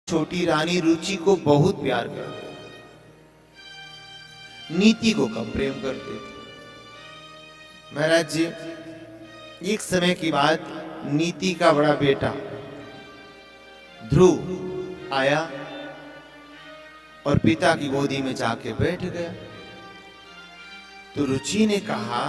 छोटी रानी रुचि को बहुत प्यार करते, नीति को कम प्रेम करते थे। महाराज जी, एक समय की बात, नीति का बड़ा बेटा ध्रुव आया और पिता की गोदी में जाके बैठ गया। तो रुचि ने कहा,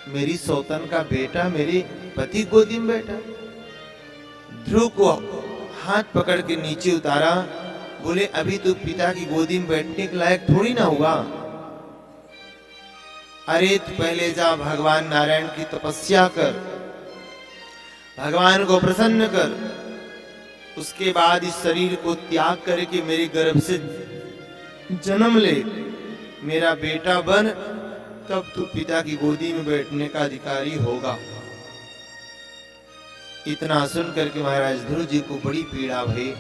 मेरी सौतन का बेटा मेरे पति गोदी में बैठा। ध्रुव को हाथ पकड़ के नीचे उतारा, बोले अभी तू पिता की गोदी में बैठने के लायक थोड़ी ना हुआ। अरे तू पहले जा भगवान नारायण की तपस्या कर, भगवान को प्रसन्न कर, उसके बाद इस शरीर को त्याग करके मेरे गर्भ से जन्म ले, मेरा बेटा बन, तब तू पिता की गोदी में बैठने का अधिकारी होगा। इतना सुन करके महाराज ध्रुव जी को बड़ी पीड़ा भई।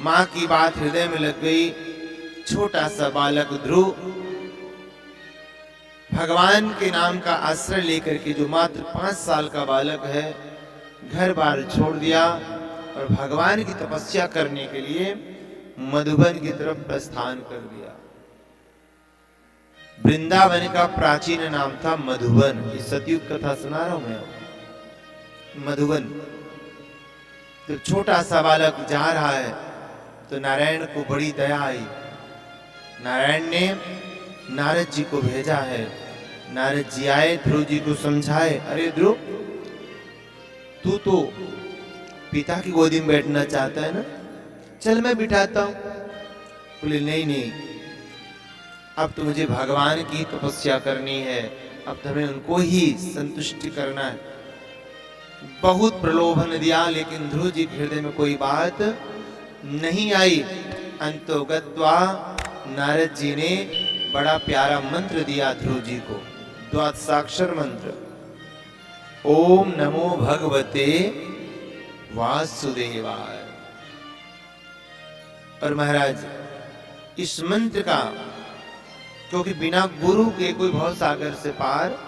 मां की बात हृदय में लग गई। छोटा सा बालक ध्रुव भगवान के नाम का आश्रय लेकर के, जो मात्र 5 साल का बालक है, घर बार छोड़ दिया और भगवान की तपस्या करने के लिए मधुबन की तरफ प्रस्थान कर दिया। वृंदावन का प्राचीन नाम था मधुबन। इस सतयुग कथा सुना रहा हूं मैं, मधुबन। तो छोटा सा बालक जा रहा है तो नारायण को बड़ी दया आई। नारायण ने नारद जी को भेजा है। नारद जी आए, ध्रुव जी को समझाए, अरे ध्रुव, तू तो पिता की गोदी में बैठना चाहता है ना, चल मैं बिठाता हूं। बोले नहीं नहीं, अब तो मुझे भगवान की तपस्या करनी है, अब तो हमें उनको ही संतुष्टि करना है। बहुत प्रलोभन दिया, लेकिन ध्रुव जी के हृदय में कोई बात नहीं आई। अंतो गत्वा नारद जी ने बड़ा प्यारा मंत्र दिया ध्रुव जी को, द्वादशाक्षर मंत्र, ओम नमो भगवते वासुदेवाय। और महाराज, इस मंत्र का, क्योंकि बिना गुरु के कोई भव सागर से पार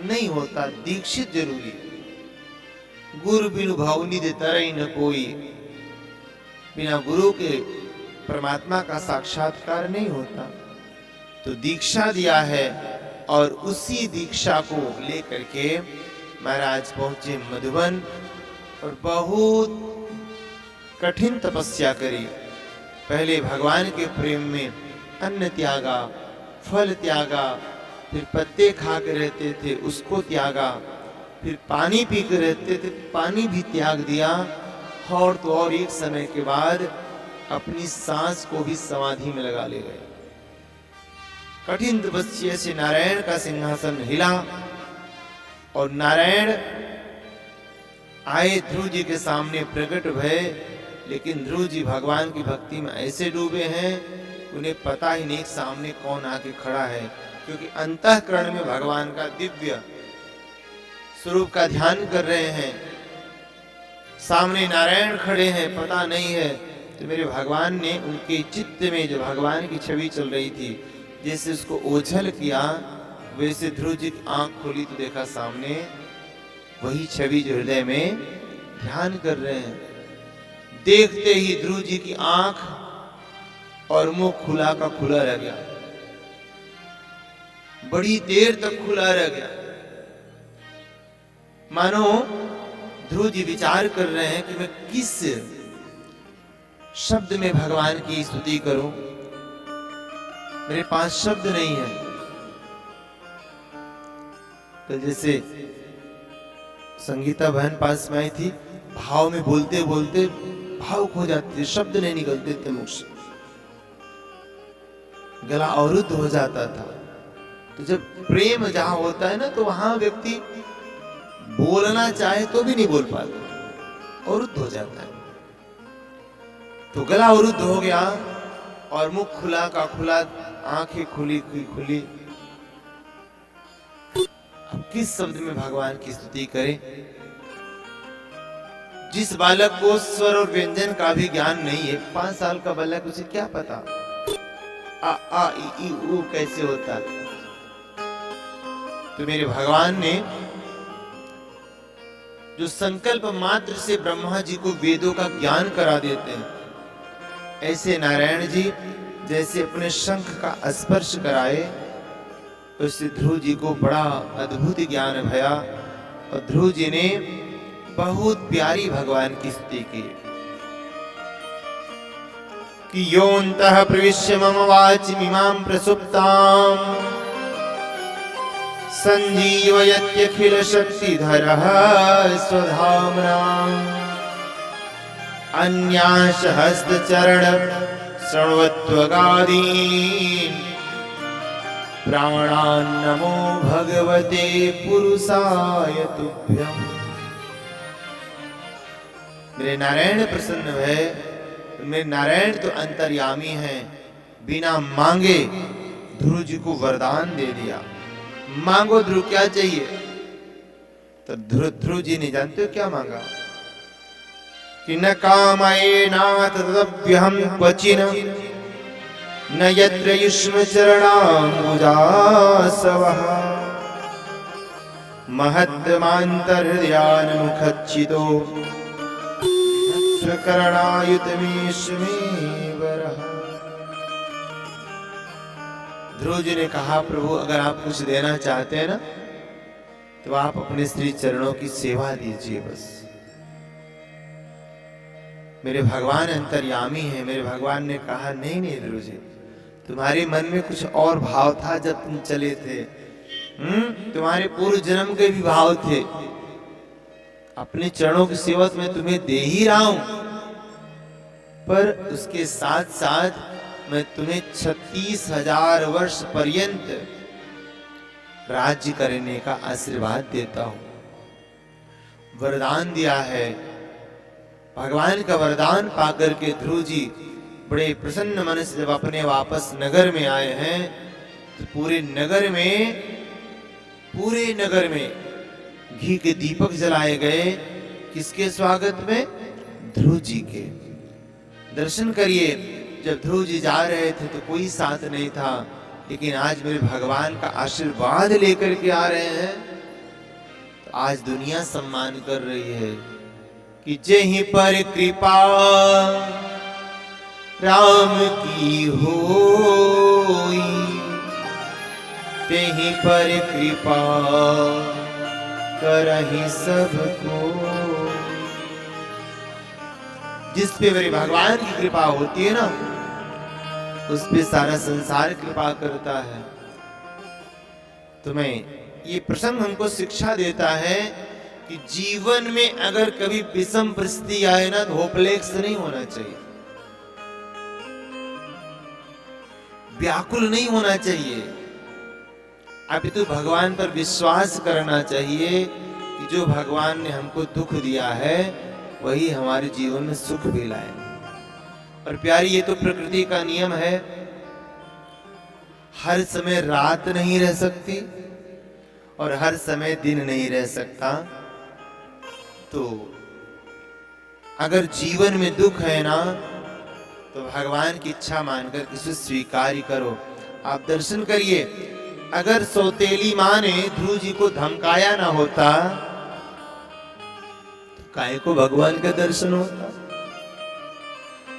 नहीं होता, दीक्षित जरूरी है। गुरु बिनु भवनिधि तरई न कोई, बिना गुरु के परमात्मा का साक्षात्कार नहीं होता। तो दीक्षा दिया है और उसी दीक्षा को लेकर के महाराज पहुंचे मधुबन और बहुत कठिन तपस्या करी। पहले भगवान के प्रेम में अन्न त्यागा, फल त्यागा, फिर पत्ते खा के रहते थे उसको त्यागा, फिर पानी पी के रहते थे पानी भी त्याग दिया, और तो और एक समय के बाद अपनी सांस को भी समाधि में लगा ले गए। कठिन तपस्या से नारायण का सिंहासन हिला और नारायण आए, ध्रुव जी के सामने प्रकट भय। लेकिन ध्रुव जी भगवान की भक्ति में ऐसे डूबे हैं, उन्हें पता ही नहीं सामने कौन आके खड़ा है, क्योंकि अंतःकरण में भगवान का दिव्य स्वरूप का ध्यान कर रहे हैं। सामने नारायण खड़े हैं, पता नहीं है। तो मेरे भगवान ने उनके चित्त में जो भगवान की छवि चल रही थी, जैसे उसको ओझल किया, वैसे ध्रुव जी की आंख खोली तो देखा सामने वही छवि जो हृदय में ध्यान कर रहे हैं। देखते ही ध्रुव जी की आंख और मुंह खुला का खुला रह गया, बड़ी देर तक खुला रह गया। मानो ध्रुव जी विचार कर रहे हैं कि मैं किस शब्द में भगवान की स्तुति करूं, मेरे पास शब्द नहीं है। तो जैसे संगीता बहन पास में आई थी, भाव में बोलते बोलते भाव खो जाते थे, शब्द नहीं निकलते थे मुख से, गला अवरुद्ध हो जाता था। तो जब प्रेम जहां होता है ना, तो वहां व्यक्ति बोलना चाहे तो भी नहीं बोल पाता, अवरुद्ध हो जाता है। तो गला अवरुद्ध हो गया और मुख खुला का खुला, आंखें खुली की खुली। अब किस शब्द में भगवान की स्तुति करें? जिस बालक को स्वर और व्यंजन का भी ज्ञान नहीं है, 5 साल का बालक, उसे क्या पता आ आ ई ऊ कैसे होता। तो मेरे भगवान ने जो संकल्प मात्र से ब्रह्मा जी को वेदों का ज्ञान करा देते हैं, ऐसे नारायण जी जैसे अपने शंख का स्पर्श कराए, उससे ध्रुव जी को बड़ा अद्भुत ज्ञान भया और ध्रुव जी ने बहुत प्यारी भगवान की स्तुति की कि योऽन्तः प्रविश्य मम वाचमिमां प्रसुप्ताम् संजीवयत्यखिल शक्तिधरः स्वधाम्ना अन्याश हस्तचरण शृण्वत्वगादीन् प्राणान् नमो भगवते पुरुषाय तुभ्यम्। मेरे नारायण प्रसन्न है, मेरे नारायण तो अंतर्यामी हैं, बिना मांगे ध्रुव जी को वरदान दे दिया। मांगो ध्रुव क्या चाहिए, तो ध्रुव जी नहीं जानते हो क्या मांगा कि न कामये नाथ तदभ्यहं क्वचिन न यत्र युष्म चरणाम्बुजासवः महत्तमान्तर्ध्यान मुखच्चितो करणायुतमेश्मेवरः। ध्रुव जी ने कहा प्रभु अगर आप कुछ देना चाहते हैं ना तो आप अपने श्री चरणों की सेवा दीजिए बस। मेरे भगवान अंतर्यामी हैं। मेरे भगवान ने कहा नहीं नहीं ध्रुव जी, तुम्हारे मन में कुछ और भाव था जब तुम चले थे, तुम्हारे पूर्व जन्म के भी भाव थे। अपने चरणों की सेवा मैं तुम्हें दे ही रहा हूं, पर उसके साथ साथ मैं तुम्हें 36,000 वर्ष पर्यंत राज्य करने का आशीर्वाद देता हूं। वरदान दिया है। भगवान का वरदान पाकर के ध्रुव जी बड़े प्रसन्न मन से जब अपने वापस नगर में आए हैं तो पूरे नगर में घी के दीपक जलाए गए। किसके स्वागत में? ध्रुव जी के। दर्शन करिए, जब ध्रुव जी जा रहे थे तो कोई साथ नहीं था, लेकिन आज मेरे भगवान का आशीर्वाद लेकर के आ रहे हैं तो आज दुनिया सम्मान कर रही है कि जेहि पर कृपा राम की होई तेहि पर कृपा करहि सबको। जिस पे मेरे भगवान की कृपा होती है ना, उस पे सारा संसार कृपा करता है। तुम्हें ये प्रसंग हमको शिक्षा देता है कि जीवन में अगर कभी विषम परिस्थिति आए ना तो होपलेस नहीं होना चाहिए, व्याकुल नहीं होना चाहिए। अभी तो भगवान पर विश्वास करना चाहिए कि जो भगवान ने हमको दुख दिया है वही हमारे जीवन में सुख भी लाएंगे। और प्यारी, ये तो प्रकृति का नियम है, हर समय रात नहीं रह सकती और हर समय दिन नहीं रह सकता। तो अगर जीवन में दुख है ना तो भगवान की इच्छा मानकर किसी स्वीकार करो। आप दर्शन करिए, अगर सौतेली मां ने ध्रुव जी को धमकाया ना होता तो काहे को भगवान का दर्शन होता।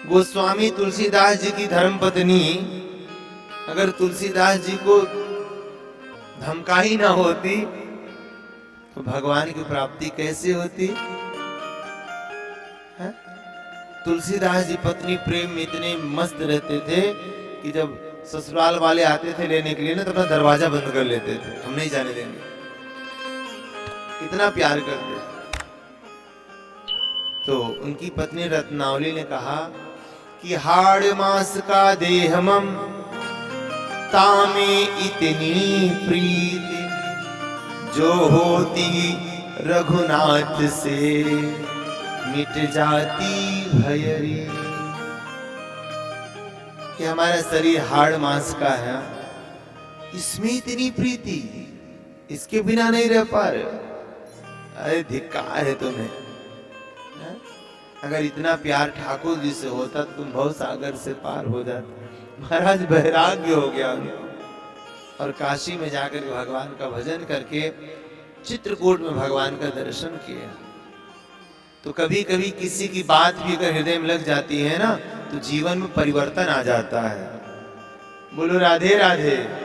गोस्वामी तुलसीदास जी की धर्मपत्नी अगर तुलसीदास जी को धमका ही ना होती तो भगवान की प्राप्ति कैसे होती है? तुलसीदास जी पत्नी प्रेम में इतने मस्त रहते थे कि जब ससुराल वाले आते थे लेने के लिए ना तो अपना दरवाजा बंद कर लेते थे, हम नहीं जाने देंगे, इतना प्यार करते थे। तो उनकी पत्नी रत्नावली ने कहा कि हाड़ मास का देह मम तामे इतनी प्रीति जो होती रघुनाथ से मिट जाती भयरी। कि हमारा शरीर हाड़ मांस का है, इसमें इतनी प्रीति, इसके बिना नहीं रह पा रहे। अरे धिक्कार है तुम्हें। अगर इतना प्यार ठाकुर जी से होता तो तुम भव सागर से पार हो जाते। महाराज वैराग्य हो गया उनको और काशी में जाकर भगवान का भजन करके चित्रकूट में भगवान का दर्शन किया। तो कभी कभी किसी की बात भी अगर हृदय में लग जाती है ना, तो जीवन में परिवर्तन आ जाता है। बोलो राधे राधे।